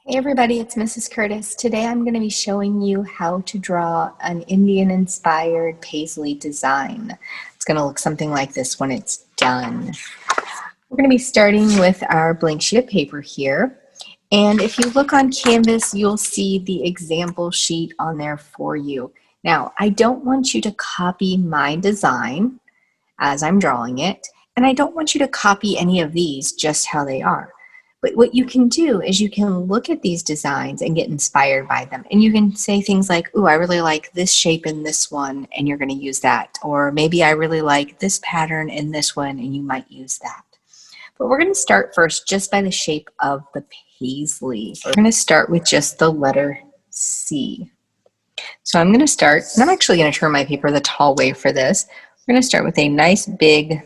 Hey everybody, it's Mrs. Curtis. Today I'm going to be showing you how to draw an Indian-inspired paisley design. It's going to look something like this when it's done. We're going to be starting with our blank sheet of paper here. And if you look on Canvas, you'll see the example sheet on there for you. Now, I don't want you to copy my design as I'm drawing it, and I don't want you to copy any of these just how they are. But what you can do is you can look at these designs and get inspired by them. And you can say things like, ooh, I really like this shape in this one, and you're going to use that. Or maybe I really like this pattern in this one, and you might use that. But we're going to start first just by the shape of the paisley. We're going to start with just the letter C. So I'm going to start, and I'm actually going to turn my paper the tall way for this. We're going to start with a nice big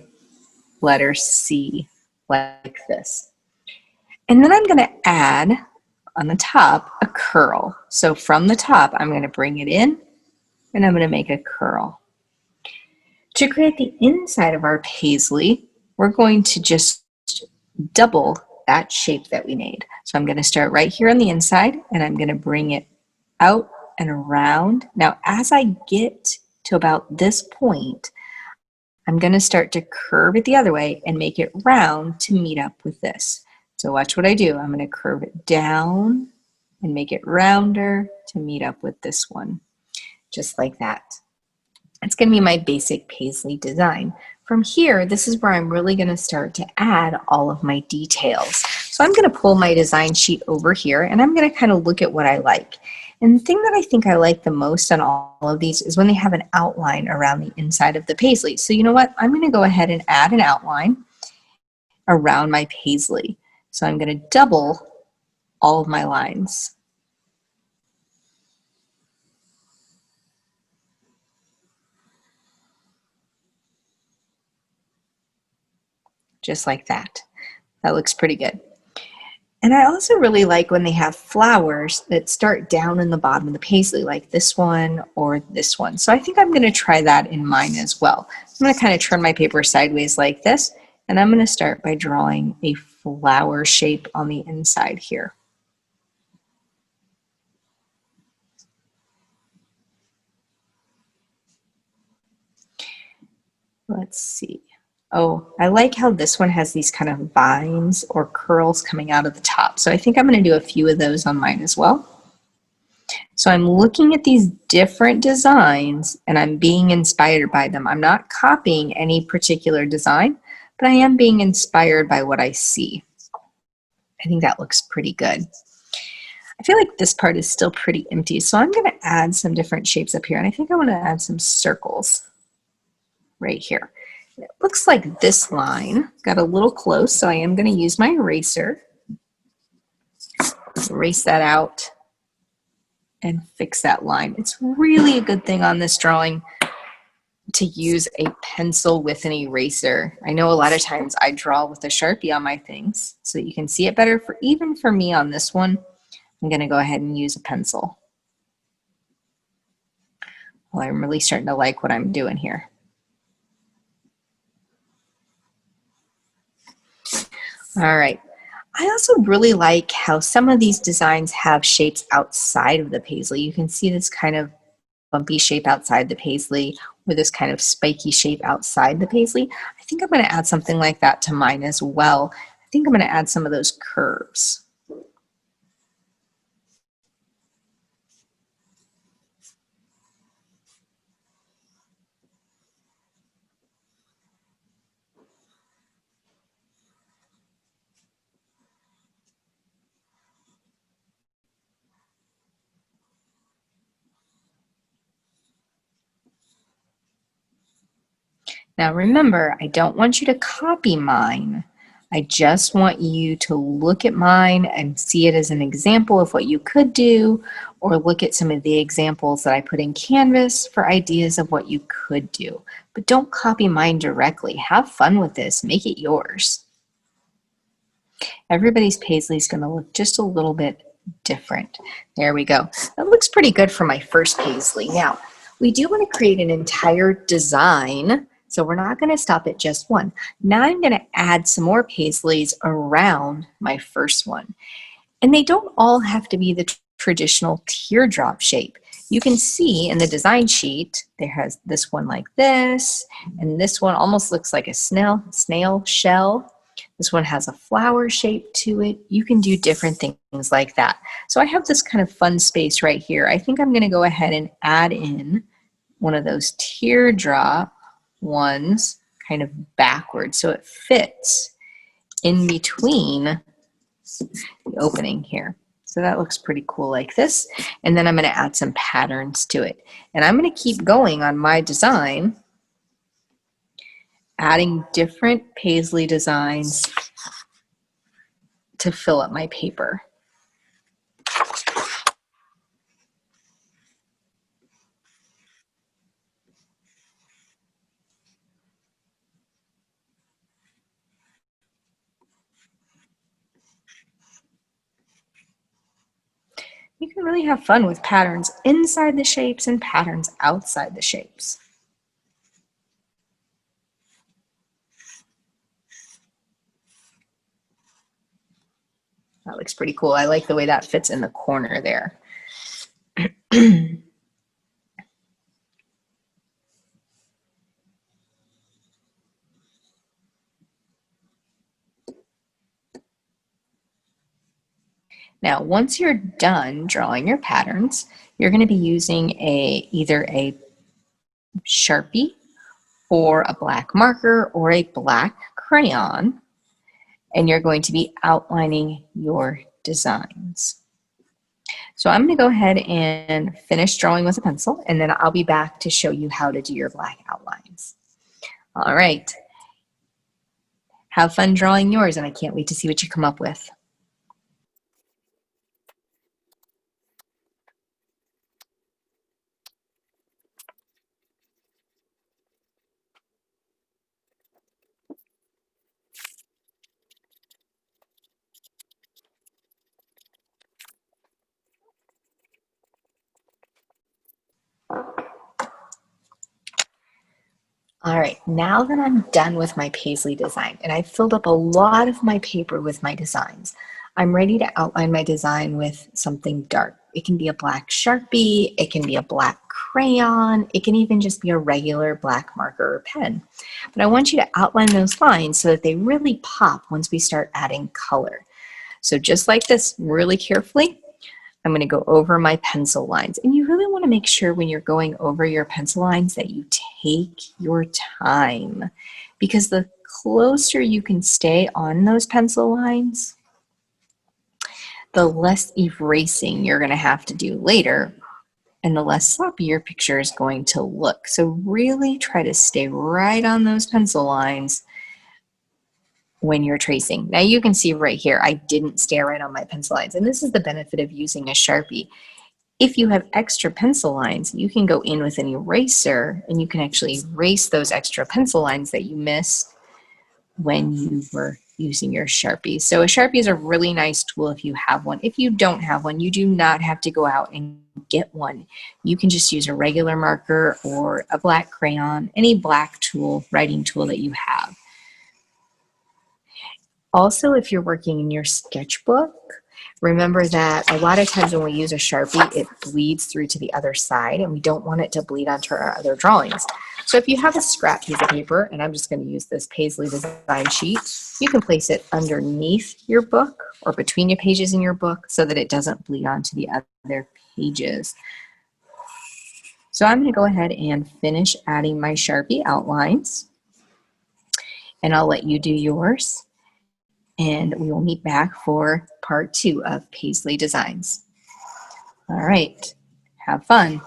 letter C like this. And then I'm going to add on the top a curl. So from the top, I'm going to bring it in and I'm going to make a curl. To create the inside of our paisley, we're going to just double that shape that we made. So I'm going to start right here on the inside and I'm going to bring it out and around. Now, as I get to about this point, I'm going to start to curve it the other way and make it round to meet up with this. So watch what I do. I'm going to curve it down and make it rounder to meet up with this one, just like that. It's going to be my basic paisley design. From here, this is where I'm really going to start to add all of my details. So I'm going to pull my design sheet over here and I'm going to kind of look at what I like. And the thing that I think I like the most on all of these is when they have an outline around the inside of the paisley. So you know what? I'm going to go ahead and add an outline around my paisley. So I'm going to double all of my lines. Just like that. That looks pretty good. And I also really like when they have flowers that start down in the bottom of the paisley, like this one or this one. So I think I'm going to try that in mine as well. I'm going to kind of turn my paper sideways like this, and I'm going to start by drawing a flower shape on the inside here. Let's see. Oh, I like how this one has these kind of vines or curls coming out of the top. So I think I'm going to do a few of those on mine as well. So I'm looking at these different designs and I'm being inspired by them. I'm not copying any particular design, but I am being inspired by what I see. I think that looks pretty good. I feel like this part is still pretty empty, so I'm going to add some different shapes up here, and I think I want to add some circles right here. It looks like this line got a little close, so I am going to use my eraser, erase that out, and fix that line. It's really a good thing on this drawing to use a pencil with an eraser. I know a lot of times I draw with a Sharpie on my things so that you can see it better. Even for me on this one, I'm going to go ahead and use a pencil. Well, I'm really starting to like what I'm doing here. All right. I also really like how some of these designs have shapes outside of the paisley. You can see this kind of bumpy shape outside the paisley or this kind of spiky shape outside the paisley. I think I'm going to add something like that to mine as well. I think I'm going to add some of those curves. Now remember, I don't want you to copy mine. I just want you to look at mine and see it as an example of what you could do, or look at some of the examples that I put in Canvas for ideas of what you could do. But don't copy mine directly. Have fun with this. Make it yours. Everybody's paisley is going to look just a little bit different. There we go. That looks pretty good for my first paisley. Now, we do want to create an entire design, so we're not going to stop at just one. Now I'm going to add some more paisleys around my first one. And they don't all have to be the traditional teardrop shape. You can see in the design sheet, there has this one like this, and this one almost looks like a snail shell. This one has a flower shape to it. You can do different things like that. So I have this kind of fun space right here. I think I'm gonna go ahead and add in one of those teardrop ones kind of backwards so it fits in between the opening here. So that looks pretty cool like this. And then I'm going to add some patterns to it. And I'm going to keep going on my design, adding different paisley designs to fill up my paper. You can really have fun with patterns inside the shapes and patterns outside the shapes. That looks pretty cool. I like the way that fits in the corner there. Now, once you're done drawing your patterns, you're going to be using either a Sharpie or a black marker or a black crayon, and you're going to be outlining your designs. So I'm going to go ahead and finish drawing with a pencil, and then I'll be back to show you how to do your black outlines. All right. Have fun drawing yours, and I can't wait to see what you come up with. All right, now that I'm done with my paisley design and I've filled up a lot of my paper with my designs, I'm ready to outline my design with something dark. It can be a black Sharpie, it can be a black crayon, it can even just be a regular black marker or pen. But I want you to outline those lines so that they really pop once we start adding color. So just like this, really carefully, I'm going to go over my pencil lines. And you really want to make sure when you're going over your pencil lines that you take your time, because the closer you can stay on those pencil lines, the less erasing you're going to have to do later and the less sloppy your picture is going to look. So really try to stay right on those pencil lines when you're tracing. Now you can see right here, I didn't stay right on my pencil lines, and this is the benefit of using a Sharpie. If you have extra pencil lines, you can go in with an eraser and you can actually erase those extra pencil lines that you missed when you were using your Sharpie. So a Sharpie is a really nice tool if you have one. If you don't have one, you do not have to go out and get one. You can just use a regular marker or a black crayon, any black tool, writing tool that you have. Also, if you're working in your sketchbook, remember that a lot of times when we use a Sharpie, it bleeds through to the other side, and we don't want it to bleed onto our other drawings. So if you have a scrap piece of paper, and I'm just going to use this paisley design sheet, you can place it underneath your book or between your pages in your book so that it doesn't bleed onto the other pages. So I'm going to go ahead and finish adding my Sharpie outlines, and I'll let you do yours. And we will meet back for part 2 of Paisley Designs. All right, have fun.